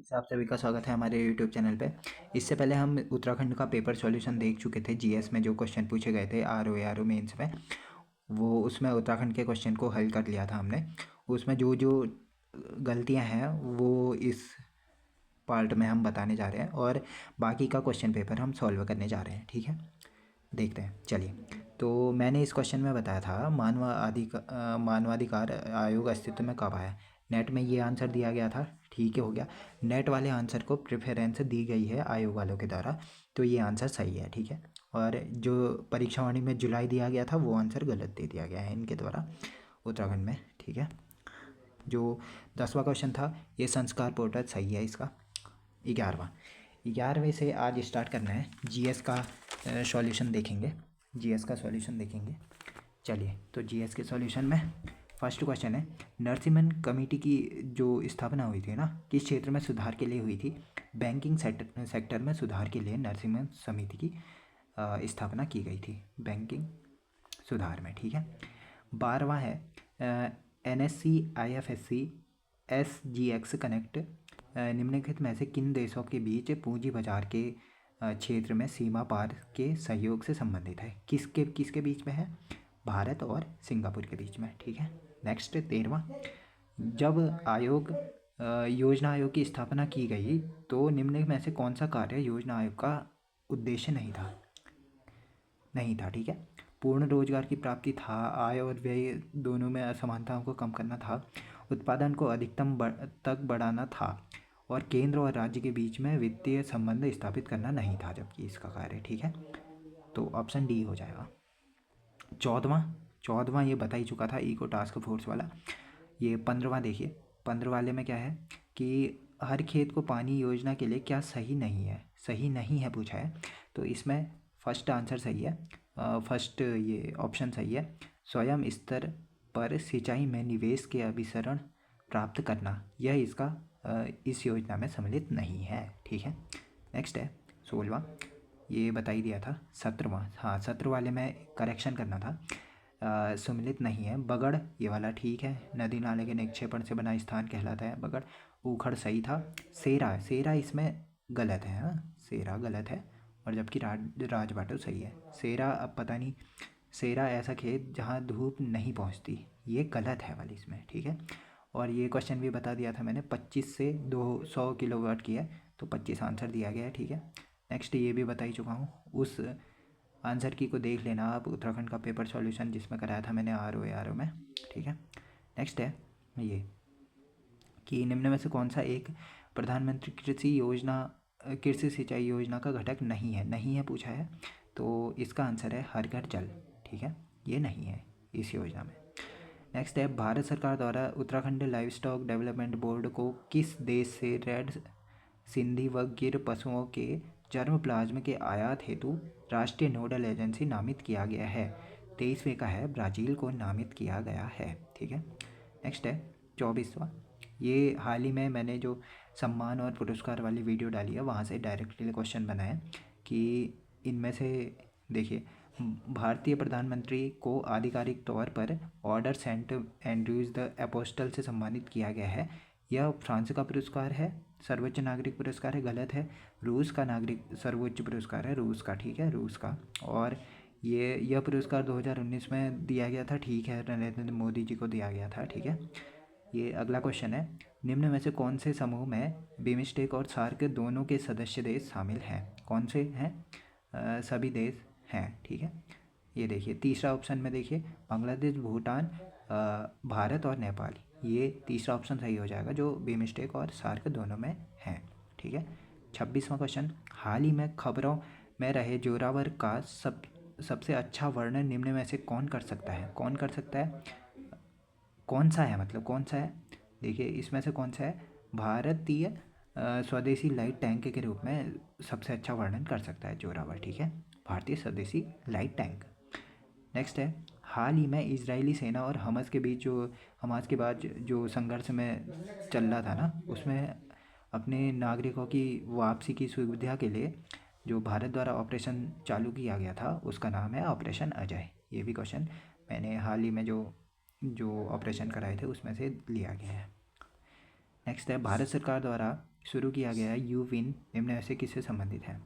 से आप सभी का स्वागत है हमारे यूट्यूब चैनल पे। इससे पहले हम उत्तराखंड का पेपर सॉल्यूशन देख चुके थे। जीएस में जो क्वेश्चन पूछे गए थे आर ओ मेंस में, वो उसमें उत्तराखंड के क्वेश्चन को हल कर लिया था हमने। उसमें जो जो गलतियां हैं वो इस पार्ट में हम बताने जा रहे हैं और बाकी का क्वेश्चन पेपर हम सॉल्व करने जा रहे हैं। ठीक है, देखते हैं। चलिए, तो मैंने इस क्वेश्चन में बताया था मानवाधिकार आयोग अस्तित्व में कब आया। नेट में ये आंसर दिया गया था, ठीक है, हो गया। नेट वाले आंसर को प्रेफरेंस दी गई है आयोग वालों के द्वारा, तो ये आंसर सही है। ठीक है, और जो परीक्षा वाणी में जुलाई दिया गया था वो आंसर गलत दे दिया गया है इनके द्वारा उत्तराखंड में। ठीक है, जो 10वां क्वेश्चन था ये संस्कार पोर्टल सही है इसका। 11वें से आज स्टार्ट करना है। जीएस का सॉल्यूशन देखेंगे, जीएस का सॉल्यूशन देखेंगे। चलिए, तो जीएस के सॉल्यूशन में फर्स्ट क्वेश्चन है, नरसिम्हन कमेटी की जो स्थापना हुई थी ना, किस क्षेत्र में सुधार के लिए हुई थी। बैंकिंग सेक्टर में सुधार के लिए नरसिम्हन समिति की स्थापना की गई थी, बैंकिंग सुधार में। ठीक है, 12वां है, NSC IFSC SGX कनेक्ट निम्नलिखित में से किन देशों के बीच पूंजी बाजार के क्षेत्र में सीमा पार के सहयोग से संबंधित है। किसके किसके बीच में है, भारत और सिंगापुर के बीच में। ठीक है, नेक्स्ट 13वां, जब योजना आयोग की स्थापना की गई तो निम्नलिखित में से कौन सा कार्य योजना आयोग का उद्देश्य नहीं था। ठीक है, पूर्ण रोजगार की प्राप्ति था, आय और व्यय दोनों में असमानताओं को कम करना था, उत्पादन को अधिकतम तक बढ़ाना था, और केंद्र और राज्य के बीच में वित्तीय संबंध स्थापित करना नहीं था जबकि इसका कार्य। ठीक है, तो ऑप्शन डी हो जाएगा। 14वां ये बता ही चुका था, इको टास्क फोर्स वाला। ये 15वां देखिए, 15 वाले में क्या है कि हर खेत को पानी योजना के लिए क्या सही नहीं है पूछा है। तो इसमें फर्स्ट आंसर सही है, फर्स्ट ये ऑप्शन सही है, स्वयं स्तर पर सिंचाई में निवेश के अभिसरण प्राप्त करना, यह इसका इस योजना में सम्मिलित नहीं है। ठीक है, नेक्स्ट है 16वां, ये बता ही दिया था। 17वां, हाँ 17 वाले में करेक्शन करना था, सम्मिलित नहीं है। बगड़ ये वाला ठीक है, नदी नाले के निक्षेपण से बना स्थान कहलाता है बगड़। ऊखड़ सही था। सेरा इसमें गलत है, हाँ सेरा गलत है, और जबकि राजबाटो सही है। सेरा अब पता नहीं, सेरा ऐसा खेत जहाँ धूप नहीं पहुँचती, ये गलत है वाली इसमें। ठीक है, और ये क्वेश्चन भी बता दिया था मैंने, 25 से 200 किलोवाट की है, तो 25 आंसर दिया गया है। ठीक है, नेक्स्ट ये भी बता ही चुका हूँ, उस आंसर की को देख लेना आप, उत्तराखंड का पेपर सॉल्यूशन जिसमें कराया था मैंने आर ओ में। ठीक है, नेक्स्ट है ये कि निम्न में से कौन सा एक प्रधानमंत्री कृषि सिंचाई योजना का घटक नहीं है पूछा है, तो इसका आंसर है हर घर जल। ठीक है, ये नहीं है इस योजना में। नेक्स्ट है, भारत सरकार द्वारा Uttarakhand live stock development board को किस देश से रेड सिंधी व गिर पशुओं के जर्म प्लाज्म के आयात हेतु राष्ट्रीय नोडल एजेंसी नामित किया गया है। 23वें का है, ब्राज़ील को नामित किया गया है। ठीक है, नेक्स्ट है 24वां, ये हाल ही में मैंने जो सम्मान और पुरस्कार वाली वीडियो डाली है वहाँ से डायरेक्टली क्वेश्चन बनाया कि इनमें से देखिए, भारतीय प्रधानमंत्री को आधिकारिक तौर पर order saint Andrews the apostle से सम्मानित किया गया है। यह फ्रांस का पुरस्कार है, सर्वोच्च नागरिक पुरस्कार है, गलत है। रूस का नागरिक सर्वोच्च पुरस्कार है, रूस का। ठीक है, रूस का। और यह पुरस्कार 2019 में दिया गया था। ठीक है, नरेंद्र मोदी जी को दिया गया था। ठीक है, ये अगला क्वेश्चन है, निम्न में से कौन से समूह में बिमस्टेक और सार्क दोनों के सदस्य देश शामिल हैं। कौन से हैं, सभी देश हैं। ठीक है, ये देखिए तीसरा ऑप्शन में देखिए, बांग्लादेश, भूटान, भारत और नेपाल, ये तीसरा ऑप्शन सही हो जाएगा जो बिमस्टेक और सार्क दोनों में हैं। ठीक है, 26वां क्वेश्चन, हाल ही में खबरों में रहे जोरावर का सबसे अच्छा वर्णन निम्न में से कौन कर सकता है। कौन सा है, मतलब कौन सा है, देखिए इसमें से कौन सा है, भारतीय स्वदेशी लाइट टैंक के रूप में सबसे अच्छा वर्णन कर सकता है जोरावर। ठीक है, भारतीय स्वदेशी लाइट टैंक। नेक्स्ट है, हाल ही में इजरायली सेना और हमास के बाद जो संघर्ष में चल रहा था ना, उसमें अपने नागरिकों की वापसी की सुविधा के लिए जो भारत द्वारा ऑपरेशन चालू किया गया था उसका नाम है ऑपरेशन अजय। ये भी क्वेश्चन मैंने हाल ही में जो ऑपरेशन कराए थे उसमें से लिया गया है। नेक्स्ट है, भारत सरकार द्वारा शुरू किया गया यूविन निम्न में से किससे संबंधित है?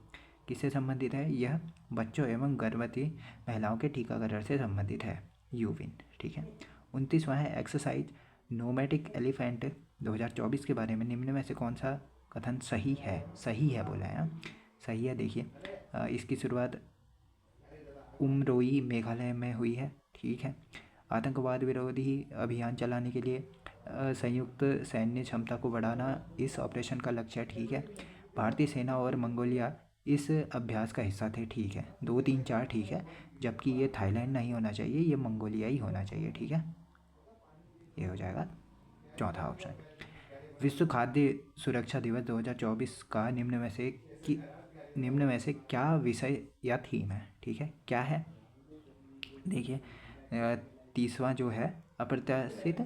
किससे संबंधित है? यह बच्चों एवं गर्भवती महिलाओं के टीकाकरण से संबंधित है यूविन। ठीक है। 29वां है एक्सरसाइज नोमैटिक एलिफेंट 2024 के बारे में निम्न में से कौन सा कथन सही है? सही है बोला है, सही है। देखिए इसकी शुरुआत उमरोई मेघालय में हुई है। ठीक है। आतंकवाद विरोधी अभियान चलाने के लिए संयुक्त सैन्य क्षमता को बढ़ाना इस ऑपरेशन का लक्ष्य है। ठीक है। भारतीय सेना और मंगोलिया इस अभ्यास का हिस्सा थे। ठीक है। 2, 3, 4 ठीक है, जबकि ये थाईलैंड नहीं होना चाहिए, ये मंगोलिया ही होना चाहिए। ठीक है, ये हो जाएगा चौथा ऑप्शन। विश्व खाद्य सुरक्षा दिवस 2024 का निम्न में से क्या विषय या थीम है? ठीक है, क्या है? देखिए 30वां जो है अप्रत्याशित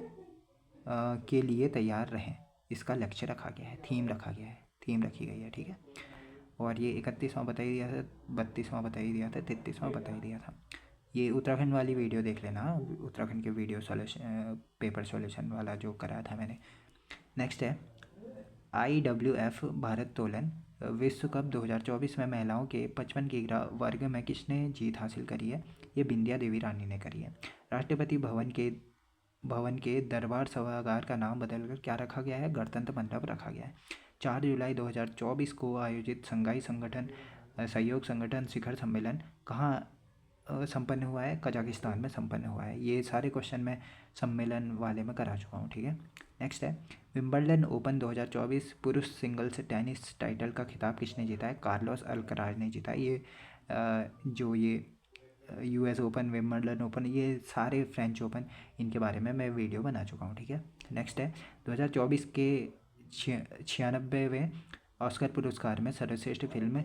के लिए तैयार रहें, इसका लक्ष्य रखा गया है, थीम रखा गया है, थीम रखी गई है। ठीक है। और ये 31वां बता ही दिया था, 32वां बता ही दिया था, 33वां बता ही दिया था। ये उत्तराखंड वाली वीडियो देख लेना, उत्तराखंड के वीडियो सॉल्यूशन पेपर सॉल्यूशन वाला जो कराया था मैंने। नेक्स्ट है IWF भारत तोलन विश्व कप 2024 में महिलाओं के 55 किग्रा वर्ग में किसने जीत हासिल करी है? ये बिंदिया देवी रानी ने करी है। राष्ट्रपति भवन के दरबार सभागार का नाम बदलकर क्या रखा गया है? गणतंत्र मंडप रखा गया है। 4 जुलाई 2024 को आयोजित शंघाई सहयोग संगठन शिखर सम्मेलन कहाँ संपन्न हुआ है? कजाकिस्तान में संपन्न हुआ है। ये सारे क्वेश्चन मैं सम्मेलन वाले में करा चुका हूँ। ठीक है। नेक्स्ट है विंबलडन ओपन 2024 पुरुष सिंगल्स टेनिस टाइटल का खिताब किसने जीता है? कार्लोस अल्कराज ने जीता है। ये जो ये US ओपन, विंबलडन ओपन, ये सारे फ्रेंच ओपन, इनके बारे में मैं वीडियो बना चुका हूँ। ठीक है। नेक्स्ट है 2024 के 96वें ऑस्कर पुरस्कार में सर्वश्रेष्ठ फिल्म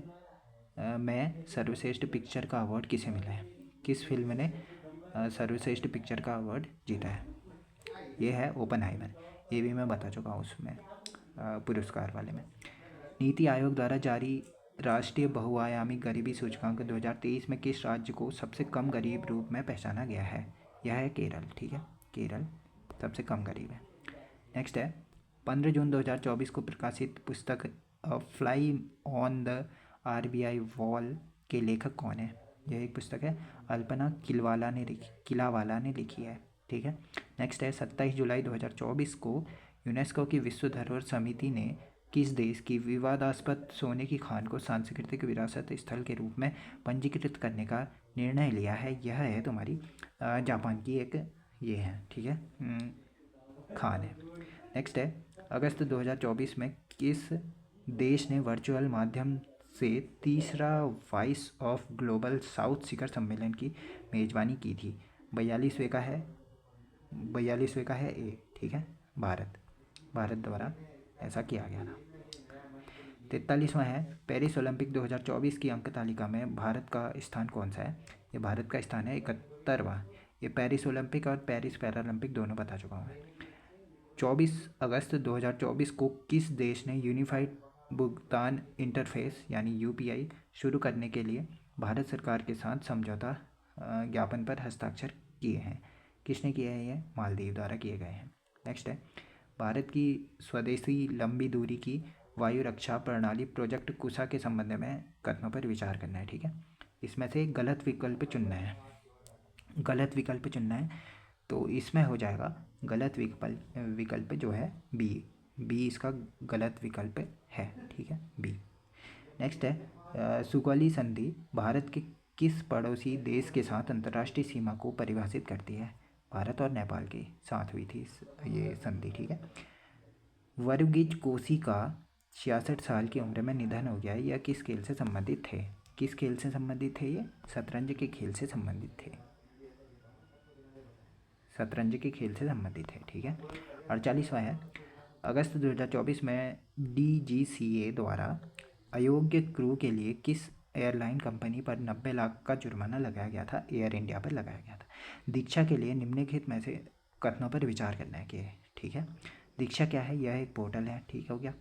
में सर्वश्रेष्ठ पिक्चर का अवार्ड किसे मिला है? किस फिल्म ने सर्वश्रेष्ठ पिक्चर का अवार्ड जीता है? ये है ओपनहाइमर। ये भी मैं बता चुका हूँ उसमें पुरस्कार वाले में। नीति आयोग द्वारा जारी राष्ट्रीय बहुआयामी गरीबी सूचकांक 2023 में किस राज्य को सबसे कम गरीब रूप में पहचाना गया है? यह है केरल। ठीक है, केरल सबसे कम गरीब है। नेक्स्ट है 15 जून 2024 को प्रकाशित पुस्तक fly on the RBI wall के लेखक कौन है? यह एक पुस्तक है, अल्पना किलावाला ने लिखी है। ठीक है। नेक्स्ट है 27 जुलाई 2024 को यूनेस्को की विश्व धरोहर समिति ने किस देश की विवादास्पद सोने की खान को सांस्कृतिक विरासत स्थल के रूप में पंजीकृत करने का निर्णय लिया है? यह है तुम्हारी जापान की एक ये है। ठीक है, खान है। नेक्स्ट है अगस्त 2024 में किस देश ने वर्चुअल माध्यम से तीसरा वॉइस ऑफ ग्लोबल साउथ शिखर सम्मेलन की मेजबानी की थी? 42वें का है ए। ठीक है, भारत द्वारा ऐसा किया गया था। 43वां है पेरिस ओलंपिक 2024 की अंक तालिका में भारत का स्थान कौन सा है? ये भारत का स्थान है 71वां। ये पेरिस ओलंपिक और पेरिस पैरालंपिक दोनों बता चुका हूँ मैं। 24 अगस्त 2024 को किस देश ने यूनिफाइड भुगतान इंटरफेस यानी UPI शुरू करने के लिए भारत सरकार के साथ समझौता ज्ञापन पर हस्ताक्षर किए हैं? किसने किए हैं? ये मालदीव द्वारा किए गए हैं। नेक्स्ट है भारत की स्वदेशी लंबी दूरी की वायु रक्षा प्रणाली प्रोजेक्ट कुशा के संबंध में कथनों पर विचार करना है। ठीक है, इसमें से गलत विकल्प चुनना है। तो इसमें हो जाएगा गलत विकल्प जो है बी इसका गलत विकल्प है। ठीक है, बी। नेक्स्ट है सुगौली संधि भारत के किस पड़ोसी देश के साथ अंतर्राष्ट्रीय सीमा को परिभाषित करती है? भारत और नेपाल के साथ हुई थी ये संधि। ठीक है। वरुगिज कोसी का 66 साल की उम्र में निधन हो गया है। यह किस खेल से संबंधित थे? किस खेल से संबंधित थे? ये शतरंज के खेल से संबंधित थे। शतरंज के खेल से संबंधित है। ठीक है। 48वां है अगस्त 2024 में DGCA द्वारा अयोग्य क्रू के लिए किस एयरलाइन कंपनी पर 90 लाख का जुर्माना लगाया गया था? एयर इंडिया पर लगाया गया था। दीक्षा के लिए निम्नलिखित में से कथनों पर विचार करना है कि ठीक है, दीक्षा क्या है? यह एक पोर्टल है। ठीक हो गया,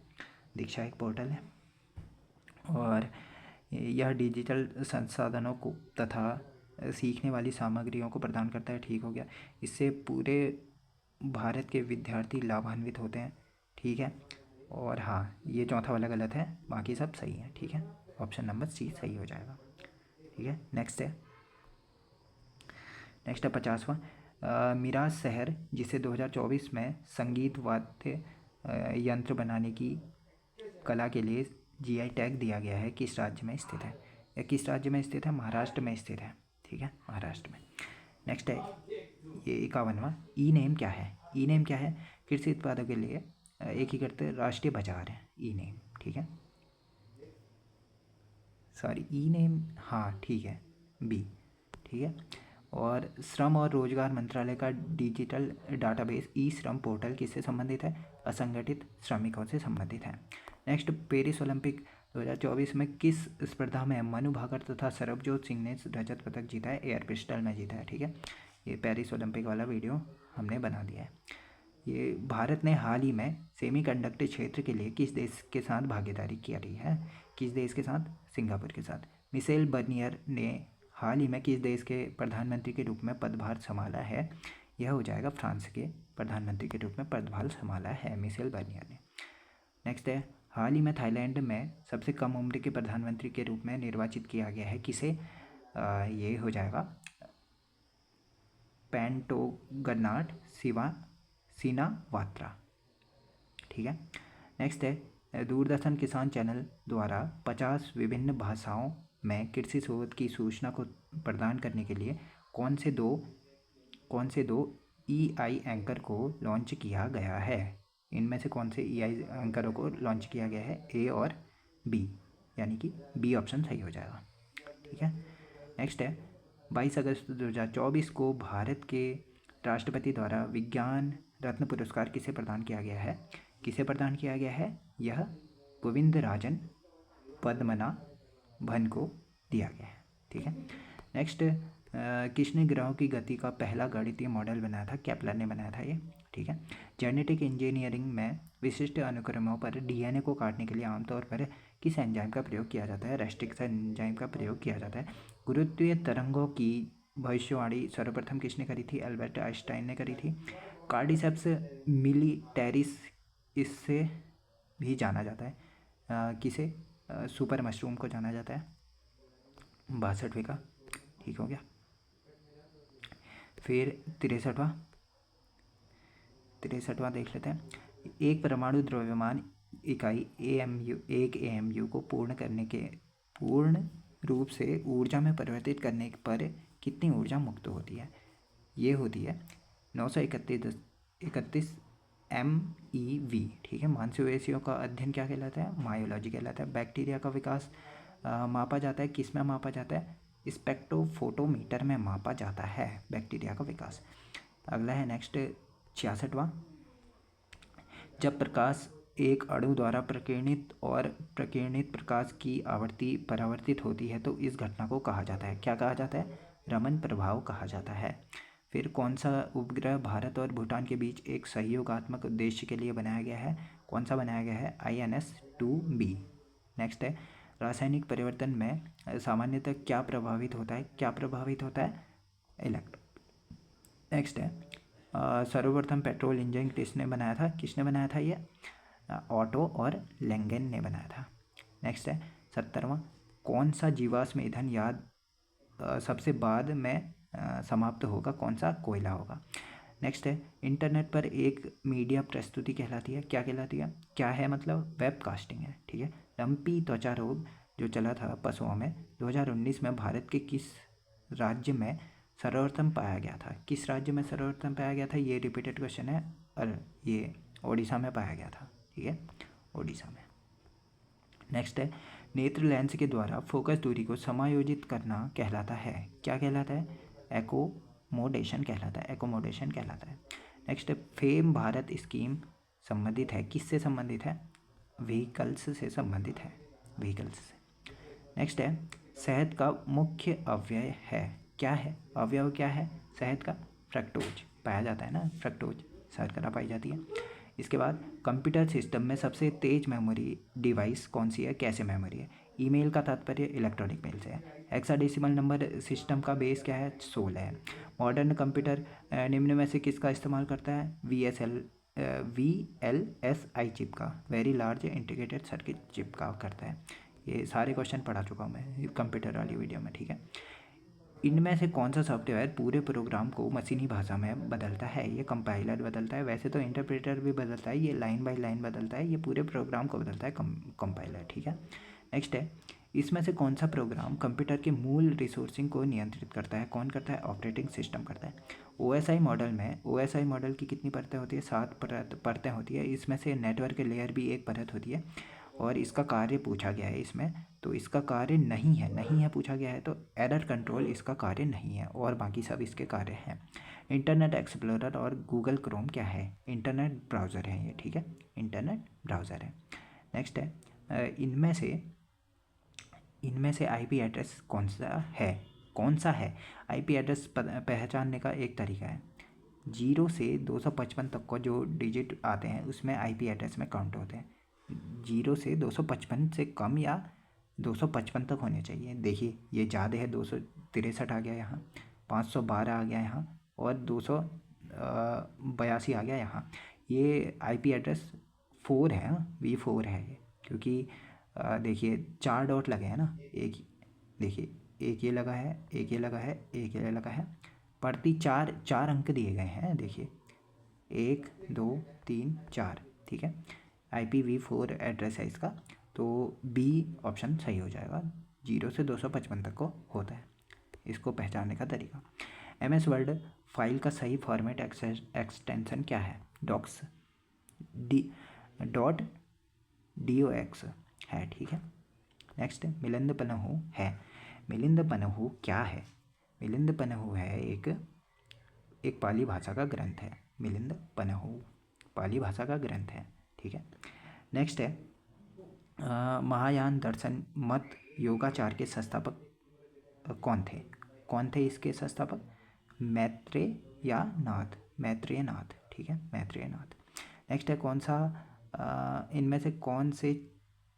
दीक्षा एक पोर्टल है और यह डिजिटल संसाधनों को तथा सीखने वाली सामग्रियों को प्रदान करता है। ठीक हो गया, इससे पूरे भारत के विद्यार्थी लाभान्वित होते हैं। ठीक है, और हाँ, ये चौथा वाला गलत है, बाकी सब सही है। ठीक है, ऑप्शन नंबर सी सही हो जाएगा। ठीक है, नेक्स्ट है 50वां। मिराज शहर जिसे 2024 में संगीत वाद्य यंत्र बनाने की कला के लिए जीआई टैग दिया गया है, किस राज्य में स्थित है? या किस राज्य में स्थित है? महाराष्ट्र में स्थित है। ठीक है, महाराष्ट्र में। नेक्स्ट है ये 51वां। ई नेम क्या है? ई नेम क्या है? कृषि उत्पादों के लिए एकीकृत राष्ट्रीय बाजार है ई नेम। ठीक है, सॉरी ई नेम, हाँ ठीक है, बी। ठीक है, और श्रम और रोजगार मंत्रालय का डिजिटल डाटाबेस ई श्रम पोर्टल किससे संबंधित है? असंगठित श्रमिकों से संबंधित है। नेक्स्ट, पेरिस ओलंपिक 2024 में किस स्पर्धा में मनु भाकर तथा सरबजोत सिंह ने रजत पदक जीता है? एयर पिस्टल में जीता है। ठीक है, ये पेरिस ओलंपिक वाला वीडियो हमने बना दिया है। ये भारत ने हाल ही में सेमीकंडक्टर क्षेत्र के लिए किस देश के साथ भागीदारी की रही है? किस देश के साथ? सिंगापुर के साथ। मिशेल बर्नियर ने हाल ही में किस देश के प्रधानमंत्री के रूप में पदभार संभाला है? यह हो जाएगा फ्रांस के प्रधानमंत्री के रूप में पदभार संभाला है मिशेल बर्नियर ने। नेक्स्ट है, हाल ही में थाईलैंड में सबसे कम उम्र के प्रधानमंत्री के रूप में निर्वाचित किया गया है, किसे? ये हो जाएगा पेंटोगनाट सिनावात्रा। ठीक है, नेक्स्ट है, दूरदर्शन किसान चैनल द्वारा 50 विभिन्न भाषाओं में कृषि शोध की सूचना को प्रदान करने के लिए कौन से दो EI एंकर को लॉन्च किया गया है? इनमें से कौन से EI एंकरों को लॉन्च किया गया है? ए और बी, यानी कि बी ऑप्शन सही हो जाएगा। ठीक है, नेक्स्ट है, 22 अगस्त 2024 को भारत के राष्ट्रपति द्वारा विज्ञान रत्न पुरस्कार किसे प्रदान किया गया है? किसे प्रदान किया गया है? यह गोविंदराजन पद्मनाभन को दिया गया है। ठीक है, नेक्स्ट, किसने ग्रहों की गति का पहला गणितीय मॉडल बनाया था? केपलर ने बनाया था ये। ठीक है, जेनेटिक इंजीनियरिंग में विशिष्ट अनुक्रमों पर DNA को काटने के लिए आमतौर पर किस एंजाइम का प्रयोग किया जाता है? रेस्ट्रिक्शन एंजाइम का प्रयोग किया जाता है। गुरुत्वीय तरंगों की भविष्यवाणी सर्वप्रथम किसने करी थी? अल्बर्ट आइंस्टाइन ने करी थी। कार्डिसेप्स मिलिटैरिस इससे भी जाना जाता है, किसे? सुपर मशरूम को जाना जाता है। 62वें का ठीक हो गया। फिर 63वां देख लेते हैं। एक परमाणु द्रव्यमान इकाई AMU 1 AMU को पूर्ण रूप से ऊर्जा में परिवर्तित करने पर कितनी ऊर्जा मुक्त होती है? ये होती है 931 MeV। ठीक है, मांसपेशियों का अध्ययन क्या कहलाता है? मायोलॉजी कहलाता है। बैक्टीरिया का विकास मापा जाता है, किस में मापा जाता है? स्पेक्ट्रोफोटोमीटर में मापा जाता है बैक्टीरिया का विकास। अगला है नेक्स्ट 66वां। जब प्रकाश एक अणु द्वारा प्रकीर्णित प्रकाश की आवृत्ति परावर्तित होती है तो इस घटना को कहा जाता है? क्या कहा जाता है? रमन प्रभाव कहा जाता है। फिर कौन सा उपग्रह भारत और भूटान के बीच एक सहयोगात्मक उद्देश्य के लिए बनाया गया है? कौन सा बनाया गया है? INS-2B। नेक्स्ट है, रासायनिक परिवर्तन में सामान्यतः क्या प्रभावित होता है? क्या प्रभावित होता है? इलेक्ट्रॉन। नेक्स्ट है, सर्वप्रथम पेट्रोल इंजन किसने बनाया था? किसने बनाया था? ये ऑटो और लेंगेन ने बनाया था। नेक्स्ट है 70वां। कौन सा जीवाश्म ईंधन सबसे बाद में समाप्त होगा? कौन सा? कोयला होगा। नेक्स्ट है, इंटरनेट पर एक मीडिया प्रस्तुति कहलाती है, क्या कहलाती है? क्या है मतलब? वेबकास्टिंग है। ठीक है, लंपी त्वचा रोग जो चला था पशुओं में 2019 में भारत के किस राज्य में सर्वप्रथम पाया गया था? किस राज्य में सर्वप्रथम पाया गया था? ये रिपीटेड क्वेश्चन है, और ये ओडिशा में पाया गया था। ठीक है, ओडिशा में। नेक्स्ट है, नेत्र लेंस के द्वारा फोकस दूरी को समायोजित करना कहलाता है, क्या कहलाता है? एकोमोडेशन कहलाता है। एकोमोडेशन कहलाता है। नेक्स्ट, फेम भारत स्कीम संबंधित है, किससे संबंधित है? व्हीकल्स से संबंधित है, व्हीकल्स से। नेक्स्ट है, शहद का मुख्य अवयव है, क्या है? अवयव क्या है शहद का? फ्रक्टोज पाया जाता है ना, फ्रक्टोज शर्करा पाई जाती है। इसके बाद कंप्यूटर सिस्टम में सबसे तेज मेमोरी डिवाइस कौन सी है? कैशे मेमोरी है। ईमेल का तात्पर्य इलेक्ट्रॉनिक मेल से है। हेक्साडेसिमल नंबर सिस्टम का बेस क्या है? 16 है। मॉडर्न कंप्यूटर निम्न में से किसका इस्तेमाल करता है? VSL VLSI चिप का, very large integrated circuit chip का करता है। ये सारे क्वेश्चन पढ़ा चुका हूँ मैं कंप्यूटर वाली वीडियो में, ठीक है। इनमें से कौन सा सॉफ्टवेयर पूरे प्रोग्राम को मशीनी भाषा में बदलता है? ये कंपाइलर बदलता है। वैसे तो इंटरप्रेटर भी बदलता है, ये लाइन बाय लाइन बदलता है, ये पूरे प्रोग्राम को बदलता है कंपाइलर, ठीक है। नेक्स्ट है, इसमें से कौन सा प्रोग्राम कंप्यूटर के मूल रिसोर्सिंग को नियंत्रित करता है? कौन करता है? ऑपरेटिंग सिस्टम करता है। OSI मॉडल में, OSI मॉडल की कितनी परतें होती है? 7 परतें होती है। इसमें से नेटवर्क लेयर भी एक परत होती है और इसका कार्य पूछा गया है इसमें, तो इसका कार्य नहीं है पूछा गया है, तो एरर कंट्रोल इसका कार्य नहीं है और बाकी सब इसके कार्य हैं। इंटरनेट एक्सप्लोरर और गूगल क्रोम क्या है? इंटरनेट ब्राउज़र है ये, ठीक है, इंटरनेट ब्राउज़र है। नेक्स्ट है, इनमें से IP एड्रेस कौन सा है? IP एड्रेस पहचानने का एक तरीका है, 0 से 255 तक को जो डिजिट आते हैं उसमें IP एड्रेस में काउंट होते हैं। 0 से 255 से कम या 255 तक होने चाहिए। देखिए ये ज़्यादा है, 263 आ गया यहाँ, 512 आ गया यहाँ और 282 आ गया यहाँ। ये IP एड्रेस 4 है, V4 है ये, क्योंकि देखिए 4 डॉट लगे हैं ना, एक देखिए, एक ये लगा है, एक ये लगा है, एक ये लगा है, प्रति 4 अंक दिए गए हैं, देखिए 1 2 3 4, ठीक है। IPv4 एड्रेस है इसका, तो B ऑप्शन सही हो जाएगा। 0 से 255 तक को होता है इसको पहचानने का तरीका। MS वर्ड फाइल का सही फॉर्मेट एक्सटेंशन क्या है? डॉक्स .dox है, ठीक है। नेक्स्ट, मिलिंद पनहु है। मिलिंद पनहु क्या है? मिलिंद पनहु है एक पाली भाषा का ग्रंथ है। मिलिंद पनहु पाली भाषा का ग्रंथ है, ठीक है। नेक्स्ट है, महायान दर्शन मत योगाचार के संस्थापक कौन थे इसके संस्थापक? मैत्रेय नाथ, ठीक है, मैत्रेय नाथ। नेक्स्ट है, इनमें से कौन से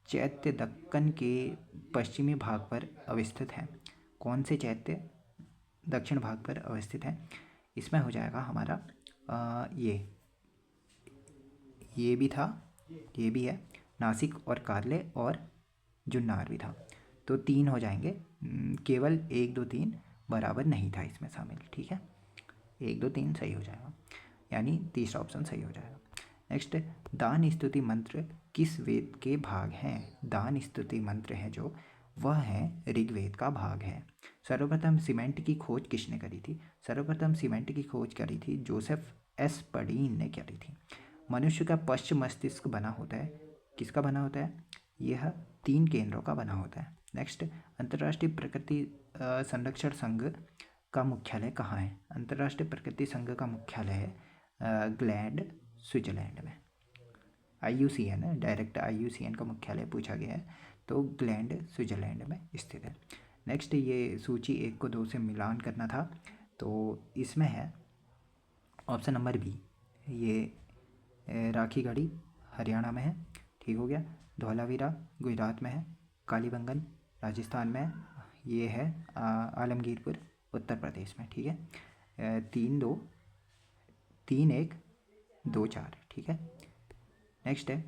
चैत्य दक्कन के पश्चिमी भाग पर अवस्थित है? कौन से चैत्य दक्षिण भाग पर अवस्थित है? इसमें हो जाएगा हमारा ये भी था, ये भी है, नासिक और कार्ले और जुन्नार भी था, तो 3 हो जाएंगे। केवल 1 2 3 बराबर नहीं था इसमें शामिल, ठीक है। 1 2 3 सही हो जाएगा, यानी तीसरा ऑप्शन सही हो जाएगा। नेक्स्ट, दान स्तुति मंत्र किस वेद के भाग हैं? दान स्तुति मंत्र है जो, वह है ऋग्वेद का भाग है। सर्वप्रथम सीमेंट की खोज किसने करी थी? सर्वप्रथम सीमेंट की खोज करी थी जोसेफ एस पडीन ने करी थी। मनुष्य का पश्च मस्तिष्क बना होता है, किसका बना होता है? यह 3 केंद्रों का बना होता है। नेक्स्ट, अंतर्राष्ट्रीय प्रकृति संरक्षण संघ का मुख्यालय कहाँ है? अंतर्राष्ट्रीय प्रकृति संघ का मुख्यालय है ग्लैंड, स्विट्जरलैंड में। IUCN है, डायरेक्ट IUCN का मुख्यालय पूछा गया है, तो ग्लैंड स्विट्जरलैंड में स्थित है। नेक्स्ट, ये सूची 1 को 2 से मिलान करना था, तो इसमें है ऑप्शन नंबर B, ये राखीगढ़ी हरियाणा में है, ठीक हो गया। धौलावीरा गुजरात में है, कालीबंगन राजस्थान में है, ये है आलमगीरपुर उत्तर प्रदेश में, ठीक है। 3 2 3 1 2 4, ठीक है। नेक्स्ट है,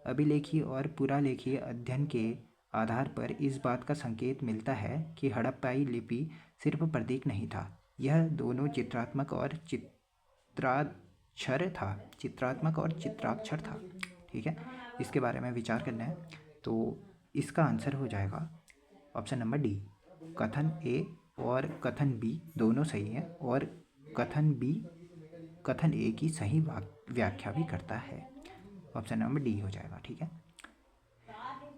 अभिलेखीय और पुरालेखीय अध्ययन के आधार पर इस बात का संकेत मिलता है कि हड़प्पाई लिपि सिर्फ प्रतीक नहीं था, यह दोनों चित्रात्मक और चित्राक्षर था, ठीक है। इसके बारे में विचार करना है, तो इसका आंसर हो जाएगा ऑप्शन नंबर D। कथन A और कथन B दोनों सही हैं और कथन B कथन A की सही व्याख्या भी करता है। ऑप्शन नंबर D हो जाएगा, ठीक है।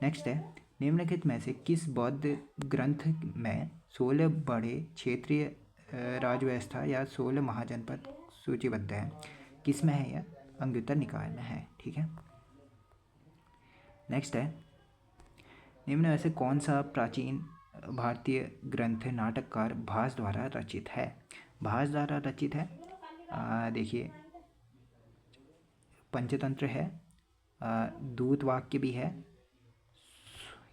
नेक्स्ट है, निम्नलिखित में से किस बौद्ध ग्रंथ में 16 बड़े क्षेत्रीय राजव्यवस्था या 16 महाजनपद सूचीबद्ध है? किस में है यह? अंगुत्तर निकाय में है, ठीक है। नेक्स्ट है, निम्न में से कौन सा प्राचीन भारतीय ग्रंथ नाटककार भास द्वारा रचित है? भास द्वारा रचित है, देखिए पंचतंत्र है, दूत वाक्य भी है,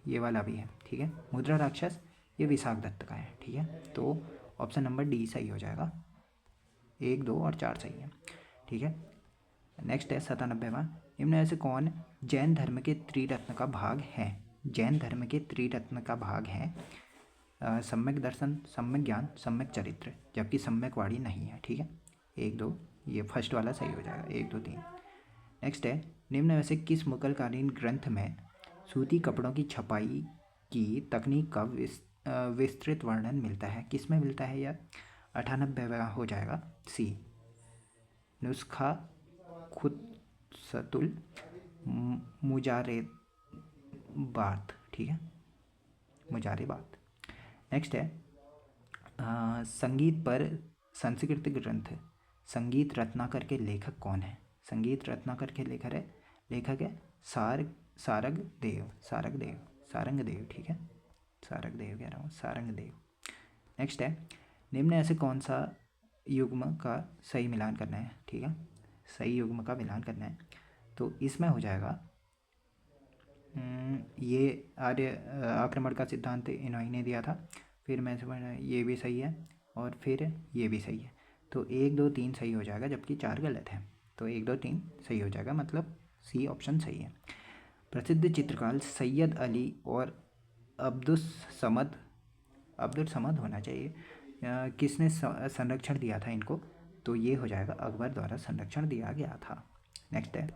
ये वाला भी है, ठीक है। मुद्रा राक्षस ये विशाख दत्त का है, ठीक है। तो ऑप्शन नंबर D सही हो जाएगा, 1 2 और 4 सही है, ठीक है। नेक्स्ट है 97वां, निम्न में से कौन जैन धर्म के त्रिरत्न का भाग है? जैन धर्म के त्रिरत्न का भाग है सम्यक दर्शन, सम्यक ज्ञान, सम्यक चरित्र, जबकि सम्यक वाणी नहीं है। ठीक है, 1 2 ये फर्स्ट वाला सही हो जाएगा, 1 2 3। नेक्स्ट है, निम्न में से किस मुगलकालीन ग्रंथ में सूती कपड़ों की छपाई की तकनीक का विस्तृत वर्णन मिलता है? किस में मिलता है यार? 98वां हो जाएगा, सी नुस्खा खुतसतुल मुजारेबात। ठीक है, मुजारेबात। नेक्स्ट है संगीत पर संस्कृत ग्रंथ संगीत रत्नाकर के लेखक कौन है? संगीत रत्नाकर के लेखक है सारंगदेव। ठीक है, सारंगदेव कह रहा हूँ, सारंगदेव। नेक्स्ट है, निम्न ऐसे कौन सा युग्म का सही मिलान करना है? ठीक है, सही युग्म का मिलान करना है, तो इसमें हो जाएगा ये आर्य आक्रमण का सिद्धांत इन्होंने ने दिया था, फिर मैं समझ ये भी सही है और फिर ये भी सही है, तो 1 2 3 सही हो जाएगा, जबकि 4 गलत है, तो 1 2 3 सही हो जाएगा, मतलब सी ऑप्शन सही है। प्रसिद्ध चित्रकार सैयद अली और अब्दुल समद होना चाहिए, किसने संरक्षण दिया था इनको? तो ये हो जाएगा अकबर द्वारा संरक्षण दिया गया था। नेक्स्ट है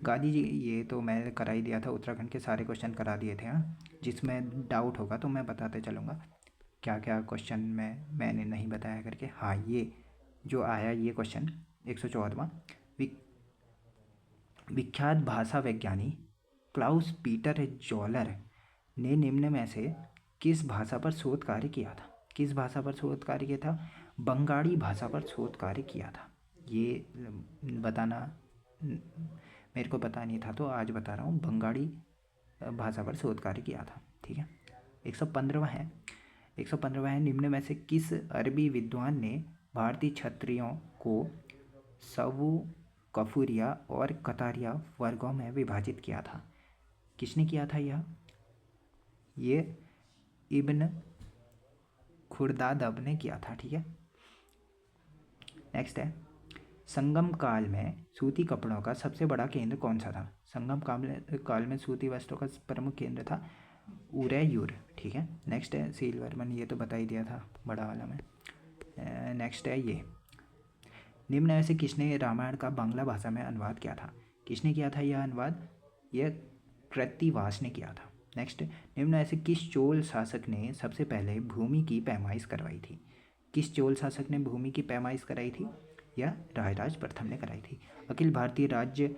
गांधी जी, ये तो मैं करा ही दिया था, उत्तराखंड के सारे क्वेश्चन करा दिए थे। हाँ, जिसमें डाउट होगा तो मैं बताते चलूँगा क्या क्या क्वेश्चन मैंने नहीं बताया करके। हाँ, ये जो आया ये क्वेश्चन 114वां, विख्यात भाषा वैज्ञानी क्लाउस पीटर जॉलर ने निम्न में से किस भाषा पर शोध कार्य किया था? किस भाषा पर शोध कार्य किया था? बंगाली भाषा पर शोध कार्य किया था। ये बताना मेरे को पता नहीं था, तो आज बता रहा हूँ, बंगाली भाषा पर शोध कार्य किया था। ठीक है, 115वां है, निम्न में से किस अरबी विद्वान ने भारतीय क्षत्रियों को सवु, कफूरिया और कतारिया वर्गों में विभाजित किया था? किसने किया था यह? ये इब्न खुर्दादब ने किया था। ठीक है, नेक्स्ट है, संगम काल में सूती कपड़ों का सबसे बड़ा केंद्र कौन सा था? संगम काल में सूती वस्त्रों का प्रमुख केंद्र था उरैयूर। ठीक है, नेक्स्ट है सीलवर्मन, ये तो बता ही दिया था बड़ा वाला में। नेक्स्ट है ये, निम्न में से किसने रामायण का बांग्ला भाषा में अनुवाद किया था? किसने किया था यह अनुवाद? यह कृत्तिवास ने किया था। नेक्स्ट, निम्न में से किस चोल शासक ने सबसे पहले भूमि की पैमाइश करवाई थी? किस चोल शासक ने भूमि की पैमाइश कराई थी? यह रायराज प्रथम ने कराई थी। अखिल भारतीय राज्य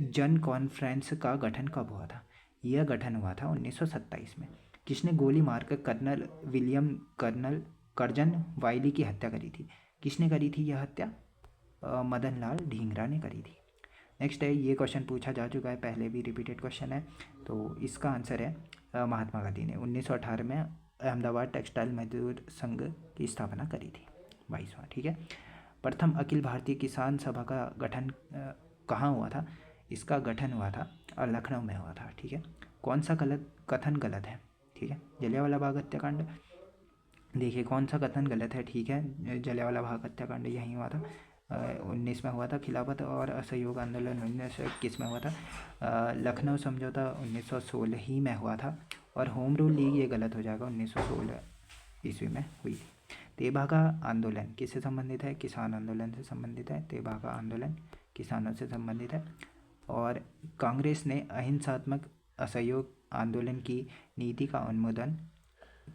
जन कॉन्फ्रेंस का गठन कब हुआ था? यह गठन हुआ था 1927 में। किसने गोली मारकर कर्नल विलियम कर्जन वाइली की हत्या करी थी? किसने करी थी यह हत्या? मदन लाल ढींगरा ने करी थी। नेक्स्ट है, ये क्वेश्चन पूछा जा चुका है, पहले भी रिपीटेड क्वेश्चन है, तो इसका आंसर है महात्मा गांधी ने 1918 में अहमदाबाद टेक्सटाइल मजदूर संघ की स्थापना करी थी, 22वां। ठीक है, प्रथम अखिल भारतीय किसान सभा का गठन कहाँ हुआ था? इसका गठन हुआ था लखनऊ में हुआ था। ठीक है, कौन सा कथन गलत है? ठीक है, जलियांवाला बाग हत्याकांड, देखिए कौन सा कथन गलत है। ठीक है, जलियांवाला बाग हत्याकांड यहीं हुआ था, 19 में हुआ था। खिलाफत और असहयोग आंदोलन 1921 में हुआ था। लखनऊ समझौता 1916 ही में हुआ था। और होम रूल लीग ये गलत हो जाएगा, 1916 ईस्वी में हुई थी। तेभागा आंदोलन किससे संबंधित है? किसान आंदोलन से संबंधित है। तेभागा आंदोलन किसानों से संबंधित है। और कांग्रेस ने अहिंसात्मक असहयोग आंदोलन की नीति का अनुमोदन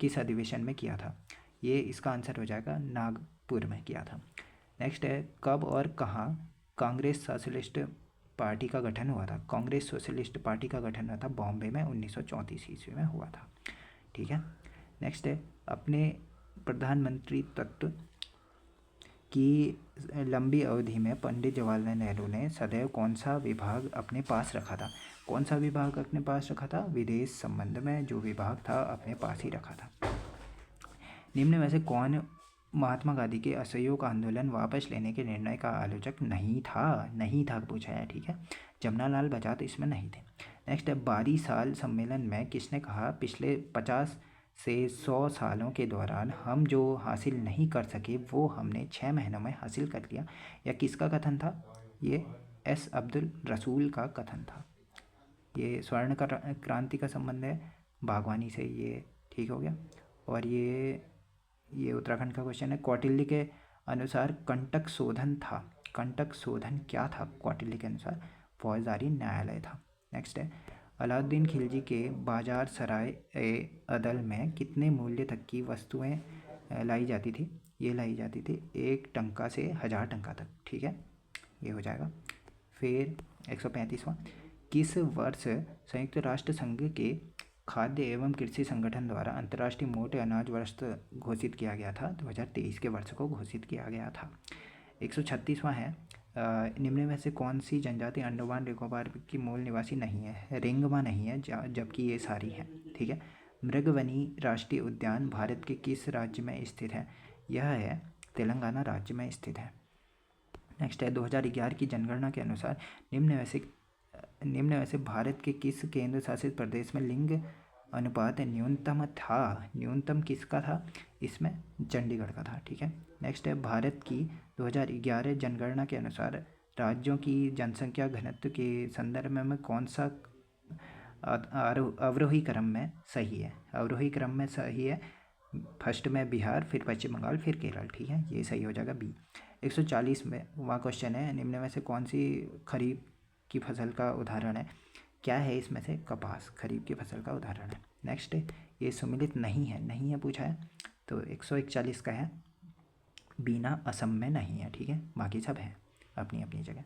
किस अधिवेशन में किया था? ये इसका आंसर हो जाएगा नागपुर में किया था। नेक्स्ट है, कब और कहाँ कांग्रेस सोशलिस्ट पार्टी का गठन हुआ था? कांग्रेस सोशलिस्ट पार्टी का गठन हुआ था बॉम्बे में 1934 ईस्वी में हुआ था। ठीक है, नेक्स्ट है, अपने प्रधानमंत्री तत्व की लंबी अवधि में पंडित जवाहरलाल नेहरू ने सदैव कौन सा विभाग अपने पास रखा था? कौन सा विभाग अपने पास रखा था? विदेश संबंध में जो विभाग था अपने पास ही रखा था। निम्न में से कौन महात्मा गांधी के असहयोग आंदोलन वापस लेने के निर्णय का आलोचक नहीं था पूछा है। ठीक है, जमनालाल बजाज इसमें नहीं थे। नेक्स्ट है, 12 साल सम्मेलन में किसने कहा पिछले 50 से 100 सालों के दौरान हम जो हासिल नहीं कर सके वो हमने 6 महीनों में हासिल कर लिया? या किसका कथन था? ये एस अब्दुल रसूल का कथन था। ये स्वर्ण क्रांति का संबंध है बागवानी से, ये ठीक हो गया। और ये उत्तराखंड का क्वेश्चन है। कौटिल्य के अनुसार कंटक शोधन था। कंटक शोधन क्या था कौटिल्य के अनुसार? फौजदारी न्यायालय था। नेक्स्ट है, अलाउद्दीन खिलजी के बाजार सराय अदल में कितने मूल्य तक की वस्तुएं लाई जाती थी? ये लाई जाती थी 1 टंका से 1000 टंका तक, ठीक है, ये हो जाएगा। फिर 135वां, किस वर्ष संयुक्त राष्ट्र संघ के खाद्य एवं कृषि संगठन द्वारा अंतर्राष्ट्रीय मोटे अनाज वर्ष घोषित किया गया था? 2023 के वर्ष को घोषित किया गया था। 136वां है, निम्न में से कौन सी जनजाति अंडमान निकोबार की मूल निवासी नहीं है? रिंगमा नहीं है, जबकि ये सारी हैं, ठीक है। मृगवनी राष्ट्रीय उद्यान भारत के किस राज्य में स्थित है? यह है तेलंगाना राज्य में स्थित है। नेक्स्ट है, 2011 की जनगणना के अनुसार निम्न में से भारत के किस केंद्र शासित प्रदेश में लिंग अनुपात न्यूनतम था? न्यूनतम किसका था? इसमें चंडीगढ़ का था, ठीक है। नेक्स्ट है, भारत की 2011 जनगणना के अनुसार राज्यों की जनसंख्या घनत्व के संदर्भ में कौन सा अवरोही क्रम में सही है? अवरोही क्रम में सही है, फर्स्ट में बिहार, फिर पश्चिम बंगाल, फिर केरल, ठीक है, ये सही हो जाएगा बी। 140 में वहाँ क्वेश्चन है, निम्न में से कौन सी खरीफ की फसल का उदाहरण है? क्या है इसमें से? कपास खरीफ की फसल का उदाहरण है। नेक्स्ट, ये सुमिलित नहीं है पूछा है, तो 141 का है, बीना असम में नहीं है, ठीक है, बाकी सब हैं अपनी अपनी जगह।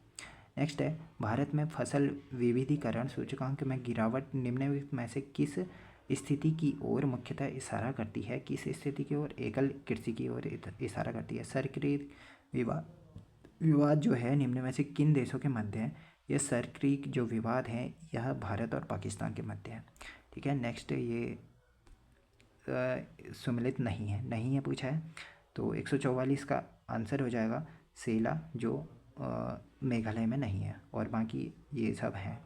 नेक्स्ट है, भारत में फसल विविधीकरण सूचकांक में गिरावट निम्नलिखित में से किस स्थिति की ओर मुख्यतः इशारा करती है? किस स्थिति की ओर? एकल कृषि की ओर इशारा करती है। सरक्रीक विवाद जो है निम्न में से किन देशों के मध्य है? यह सरक्रीक जो विवाद है यह भारत और पाकिस्तान के मध्य है, ठीक है। नेक्स्ट, ये सुमिलित नहीं है पूछा है, तो 144 का आंसर हो जाएगा सेला, जो मेघालय में नहीं है, और बाकी ये सब हैं।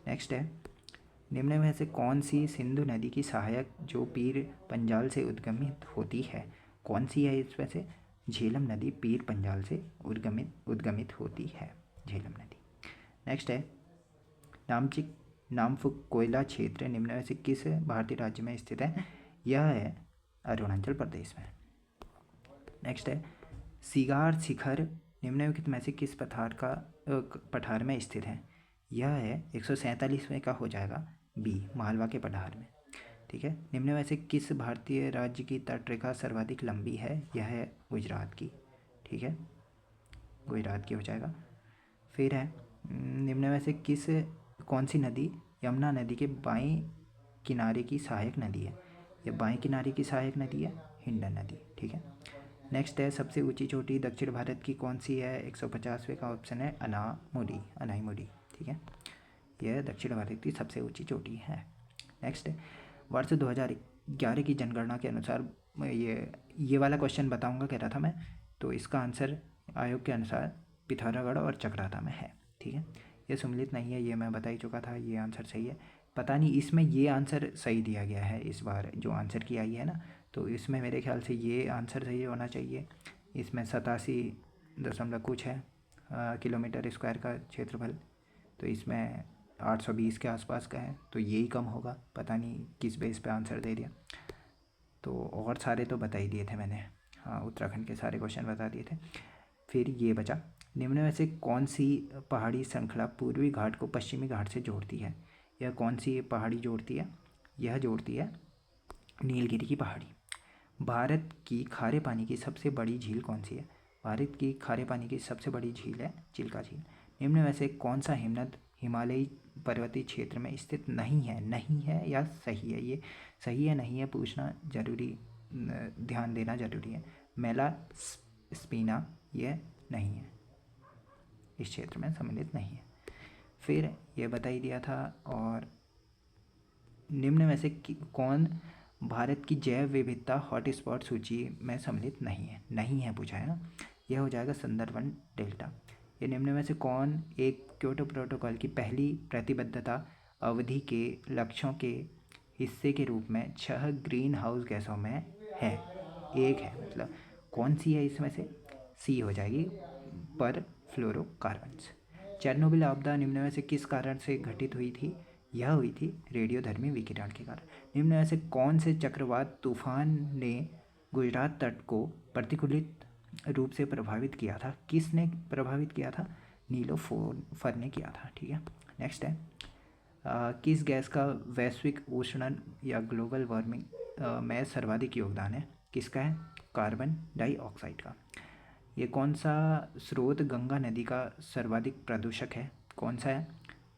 नेक्स्ट है, निम्न में से कौन सी सिंधु नदी की सहायक जो पीर पंजाल से उद्गमित होती है? कौन सी है इसमें से? झेलम नदी पीर पंजाल से उद्गमित होती है, झेलम नदी। नेक्स्ट है, नामफुक कोयला क्षेत्र निम्न में से किस भारतीय राज्य में स्थित है? यह है अरुणाचल प्रदेश में। नेक्स्ट है, सिगार शिखर निम्नलिखित में से किस पठार में स्थित है? यह है 147वें का हो जाएगा बी, मालवा के पठार में, ठीक है। निम्न में से किस भारतीय राज्य की तटरेखा सर्वाधिक लंबी है? यह है गुजरात की, ठीक है, गुजरात की हो जाएगा। फिर है, निम्न में से कौन सी नदी यमुना नदी के बाएं किनारे की सहायक नदी है? यह बाएं किनारे की सहायक नदी है हिंडन नदी, ठीक है। नेक्स्ट है, सबसे ऊंची चोटी दक्षिण भारत की कौन सी है? 150वें का ऑप्शन है अनाईमुडी, ठीक है, यह दक्षिण भारत की सबसे ऊंची चोटी है। नेक्स्ट, वर्ष 2011 की जनगणना के अनुसार, ये वाला क्वेश्चन बताऊंगा कह रहा था मैं, तो इसका आंसर आयोग के अनुसार पिथौरागढ़ और चकराता में है, ठीक है। ये सुमिलित नहीं है, ये मैं बता ही चुका था, ये आंसर सही है। पता नहीं इसमें ये आंसर सही दिया गया है इस बार जो आंसर की आई है ना, तो इसमें मेरे ख्याल से ये आंसर सही होना चाहिए। इसमें 87 कुछ है किलोमीटर स्क्वायर का क्षेत्रफल, तो इसमें 820 के आसपास का है, तो यही कम होगा, पता नहीं किस बेस पे आंसर दे दिया। तो और सारे तो बता ही दिए थे मैंने, हाँ, उत्तराखंड के सारे क्वेश्चन बता दिए थे। फिर ये बचा, निम्न में से कौन सी पहाड़ी श्रृंखला पूर्वी घाट को पश्चिमी घाट से जोड़ती है? यह कौन सी पहाड़ी जोड़ती है? यह जोड़ती है नीलगिरी की पहाड़ी। भारत की खारे पानी की सबसे बड़ी झील कौन सी है? भारत की खारे पानी की सबसे बड़ी झील है चिल्का झील। निम्न में से कौन सा हिमनद हिमालयी पर्वतीय क्षेत्र में स्थित नहीं है या सही है? ये सही है नहीं है पूछना जरूरी, ध्यान देना जरूरी है। मेला स्पीना ये नहीं है, इस क्षेत्र में सम्मिलित नहीं है। फिर ये बता ही दिया था। और निम्न में से कौन भारत की जैव विविधता हॉटस्पॉट सूची में सम्मिलित नहीं है पूछा है ना, यह हो जाएगा सुंदरवन डेल्टा। ये निम्न में से कौन एक क्योटो प्रोटोकॉल की पहली प्रतिबद्धता अवधि के लक्ष्यों के हिस्से के रूप में 6 ग्रीन हाउस गैसों में है? एक है, मतलब कौन सी है इसमें से? सी हो जाएगी, पर फ्लोरोकार्बन्स। चेरनोबिल आपदा निम्न में से किस कारण से घटित हुई थी? यह हुई थी रेडियोधर्मी विकिरण के कारण। निम्न में से कौन से चक्रवात तूफान ने गुजरात तट को प्रतिकूलित रूप से प्रभावित किया था? किसने प्रभावित किया था? नीलोफर ने किया था। ठीक है, नेक्स्ट है किस गैस का वैश्विक उष्णन या ग्लोबल वार्मिंग में सर्वाधिक योगदान है? किसका है? कार्बन डाइऑक्साइड का। ये कौन सा स्रोत गंगा नदी का सर्वाधिक प्रदूषक है? कौन सा है?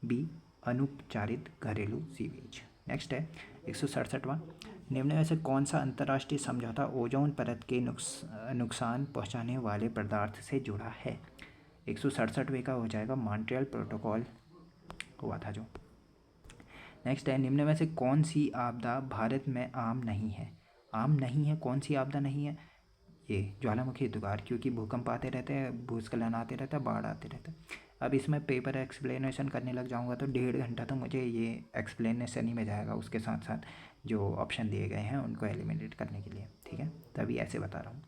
बी, अनुपचारित घरेलू सीवेज। नेक्स्ट है 167वां, निम्न में से कौन सा अंतर्राष्ट्रीय समझौता ओजोन परत के नुकसान पहुंचाने वाले पदार्थ से जुड़ा है? 167वें का हो जाएगा मॉन्ट्रियल प्रोटोकॉल हुआ था जो। नेक्स्ट है निम्न में से कौन सी आपदा भारत में आम नहीं है? आम नहीं है, कौन सी आपदा नहीं है? ये ज्वालामुखी उद्गार, क्योंकि भूकंप आते रहते हैं, भूस्खलन आते रहता है, बाढ़ आते रहता है। अब इसमें पेपर एक्सप्लेनेशन करने लग जाऊंगा तो 1.5 घंटा तो मुझे ये एक्सप्लेनेशन ही में जाएगा, उसके साथ साथ जो ऑप्शन दिए गए हैं उनको एलिमिनेट करने के लिए। ठीक है, तभी ऐसे बता रहा हूँ।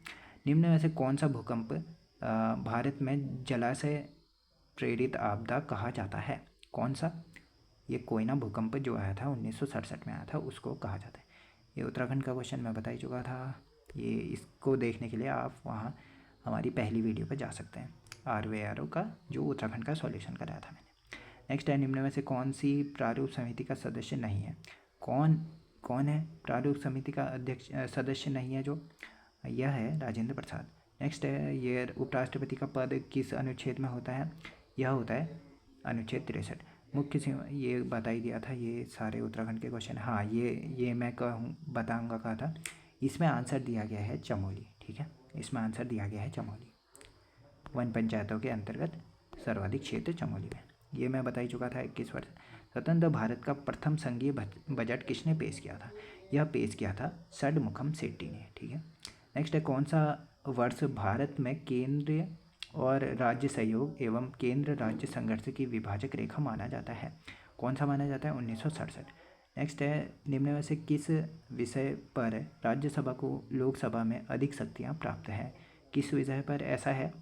निम्न में से कौन सा भूकंप भारत में जलाशय प्रेरित आपदा कहा जाता है? कौन सा? ये कोयना भूकंप जो आया था 1967 में आया था, उसको कहा जाता है। ये उत्तराखंड का क्वेश्चन मैं बता ही चुका था। ये इसको देखने के लिए आप वहाँ हमारी पहली वीडियो पर जा सकते हैं, RVRO का, जो उत्तराखंड का सॉल्यूशन कराया था मैंने। नेक्स्ट है निम्न में से कौन सी प्रारूप समिति का सदस्य नहीं है? कौन है प्रारूप समिति का अध्यक्ष सदस्य नहीं है? जो यह है राजेंद्र प्रसाद। नेक्स्ट है ये उपराष्ट्रपति का पद किस अनुच्छेद में होता है? यह होता है अनुच्छेद 63। मुख्य सीमा, ये बता ही दिया था, ये सारे उत्तराखंड के क्वेश्चन। हाँ, ये मैं बताऊँगा कहा था। इसमें आंसर दिया गया है चमोली। ठीक है, इसमें आंसर दिया गया है चमोली। वन पंचायतों के अंतर्गत सर्वाधिक क्षेत्र चमोली में। ये मैं बता ही चुका था। 21 वर्ष स्वतंत्र भारत का प्रथम संघीय बजट किसने पेश किया था? यह पेश किया था षडमुखम सेट्टी ने। ठीक है, नेक्स्ट है कौन सा वर्ष भारत में केंद्रीय और राज्य सहयोग एवं केंद्र राज्य संघर्ष की विभाजक रेखा माना जाता है? कौन सा माना जाता है? 1967। नेक्स्ट है निम्न में से किस विषय पर राज्यसभा को लोकसभा में अधिक शक्तियाँ प्राप्त है? किस विषय पर ऐसा है?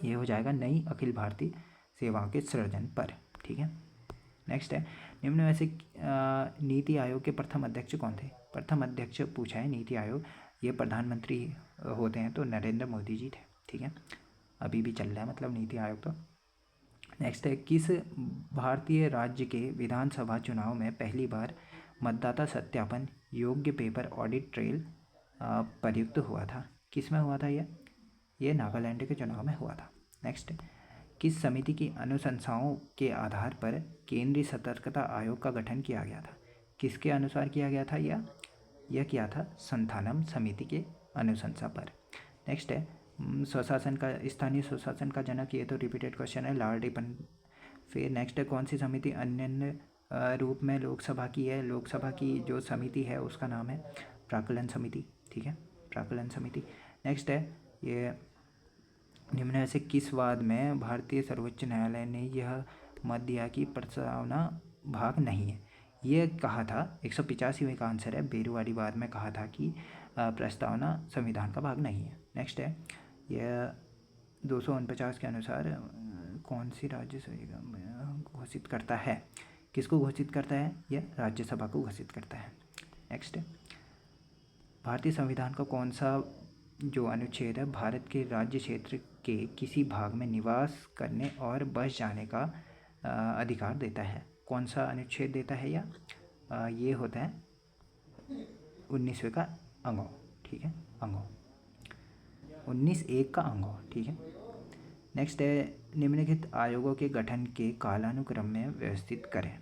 ये हो जाएगा नई अखिल भारतीय सेवाओं के सृजन पर। ठीक है, नेक्स्ट है निम्न में से नीति आयोग के प्रथम अध्यक्ष कौन थे? प्रथम अध्यक्ष पूछा है नीति आयोग, ये प्रधानमंत्री होते हैं तो नरेंद्र मोदी जी थे। ठीक है, अभी भी चल रहा है मतलब नीति आयोग तो। नेक्स्ट है किस भारतीय राज्य के विधानसभा चुनाव में पहली बार मतदाता सत्यापन योग्य पेपर ऑडिट ट्रेल प्रयुक्त हुआ था? किस में हुआ था? ये नागालैंड के चुनाव में हुआ था। नेक्स्ट, किस समिति की अनुशंसाओं के आधार पर केंद्रीय सतर्कता आयोग का गठन किया गया था? किसके अनुसार किया गया था? यह किया था संथानम समिति के अनुशंसा पर। नेक्स्ट है स्वशासन का, स्थानीय स्वशासन का जनक, ये तो रिपीटेड क्वेश्चन है, लॉर्ड रिपन। फिर नेक्स्ट है कौन सी समिति अन्य रूप में लोकसभा की है? लोकसभा की जो समिति है उसका नाम है प्राक्कलन समिति। ठीक है, प्राक्कलन समिति। नेक्स्ट है ये निम्न में से किस वाद में भारतीय सर्वोच्च न्यायालय ने यह मत दिया कि प्रस्तावना भाग नहीं है? ये कहा था 185वें का आंसर है, बेरुवाड़ी वाद में कहा था कि प्रस्तावना संविधान का भाग नहीं है। नेक्स्ट है यह 249 के अनुसार कौन सी राज्यसभा घोषित करता है? किसको घोषित करता है? यह राज्यसभा को घोषित करता है। नेक्स्ट, भारतीय संविधान का कौन सा जो अनुच्छेद है भारत के राज्य क्षेत्र के किसी भाग में निवास करने और बस जाने का अधिकार देता है? कौन सा अनुच्छेद देता है? ये होता है 19वें का अंगों। ठीक है, अंगों 19(1) का अंगों। ठीक है, नेक्स्ट है निम्नलिखित आयोगों के गठन के कालानुक्रम में व्यवस्थित करें।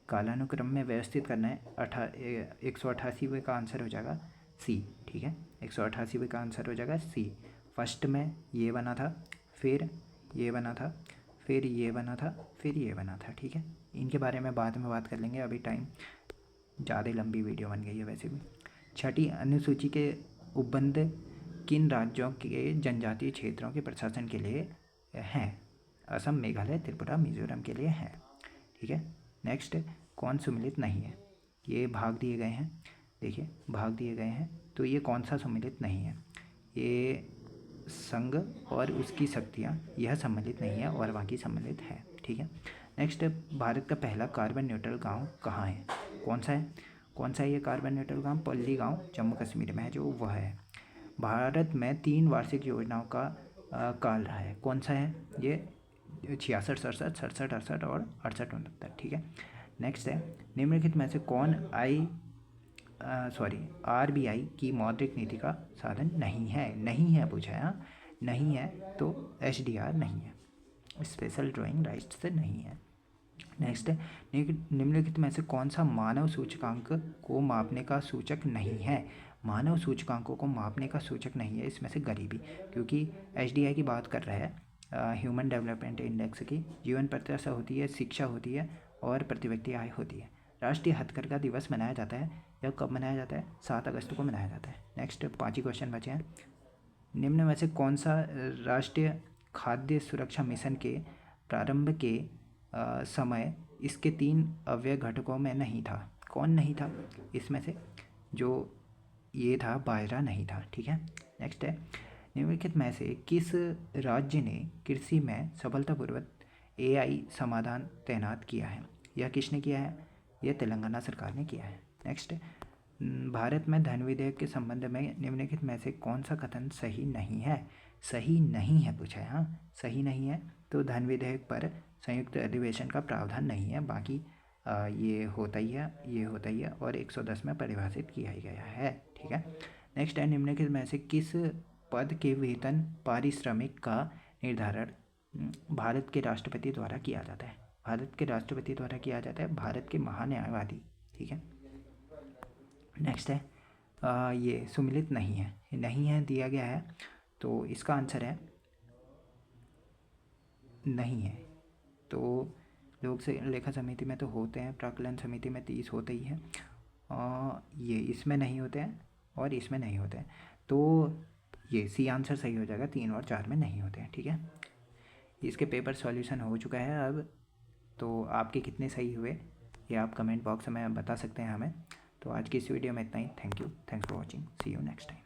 कालानुक्रम में व्यवस्थित करना है 188वें का आंसर हो जाएगा सी। ठीक है, 188वें का आंसर हो जाएगा सी। फर्स्ट में ये बना था, फिर ये बना था, फिर ये बना था, फिर ये बना था। ठीक है, इनके बारे में बाद में बात कर लेंगे, अभी टाइम ज़्यादा लंबी वीडियो बन गई है वैसे भी। छठी अनुसूची के उपबंध किन राज्यों के जनजातीय क्षेत्रों के प्रशासन के लिए हैं? असम, मेघालय, त्रिपुरा, मिजोरम के लिए हैं। ठीक है, नेक्स्ट कौन सम्मिलित नहीं है? ये भाग दिए गए हैं, देखिए भाग दिए गए हैं, तो ये कौन सा सम्मिलित नहीं है? ये संघ और उसकी शक्तियाँ यह सम्मिलित नहीं है और बाकी सम्मिलित है। ठीक है। नेक्स्ट, भारत का पहला कार्बन न्यूट्रल गांव कहाँ है? कौन सा है ये कार्बन न्यूट्रल गांव? पल्ली गांव जम्मू कश्मीर में है जो वह है। भारत में 3 वार्षिक योजनाओं का काल रहा है। कौन सा है ये? 66, 67, 67, 68 और 68, 69। ठीक है। नेक्स्ट है, निम्नलिखित में से कौन RBI की मौद्रिक नीति का साधन नहीं है पूछा है। हाँ, नहीं है तो SDR नहीं है, स्पेशल ड्राइंग राइट्स से नहीं है। नेक्स्ट है, निम्नलिखित में से कौन सा मानव सूचकांक को मापने का सूचक नहीं है? मानव सूचकांकों को मापने का सूचक नहीं है इसमें से गरीबी, क्योंकि SDI की बात कर रहा है, ह्यूमन डेवलपमेंट इंडेक्स की। जीवन प्रत्याशा होती है, शिक्षा होती है और प्रति व्यक्ति आय होती है। राष्ट्रीय हथकरघा दिवस मनाया जाता है, यह कब मनाया जाता है? 7 अगस्त को मनाया जाता है। नेक्स्ट 5 ही क्वेश्चन बचे हैं। निम्न में से कौन सा राष्ट्रीय खाद्य सुरक्षा मिशन के प्रारंभ के समय इसके 3 अव्यय घटकों में नहीं था? कौन नहीं था इसमें से? जो ये था बाजरा नहीं था। ठीक है। नेक्स्ट है, निम्नलिखित में से किस राज्य ने कृषि में सफलतापूर्वक AI समाधान तैनात किया है? यह किसने किया है? यह तेलंगाना सरकार ने किया है। नेक्स्ट, भारत में धन विधेयक के संबंध में निम्नलिखित में से कौन सा कथन सही नहीं है? सही नहीं है पूछा है। हाँ, सही नहीं है तो धन विधेयक पर संयुक्त अधिवेशन का प्रावधान नहीं है, बाकी ये होता ही है और 110 में परिभाषित किया ही गया है। ठीक है। नेक्स्ट है, निम्नलिखित में से किस पद के वेतन पारिश्रमिक का निर्धारण भारत के राष्ट्रपति द्वारा किया जाता है? भारत के राष्ट्रपति द्वारा किया जाता है भारत के महान्यायवादी। ठीक है। नेक्स्ट है, ये सुमिलित नहीं है दिया गया है, तो इसका आंसर है नहीं है। तो लोक लेखा समिति में तो होते हैं, प्राक्कलन समिति में 30 होते ही हैं, ये इसमें नहीं होते हैं और इसमें नहीं होते हैं, तो ये सी आंसर सही हो जाएगा। 3 और 4 में नहीं होते हैं। ठीक है। इसके पेपर सॉल्यूशन हो चुका है अब, तो आपके कितने सही हुए ये आप कमेंट बॉक्स में बता सकते हैं हमें। तो आज की इस वीडियो में इतना ही। Thank you for watching. See you next time.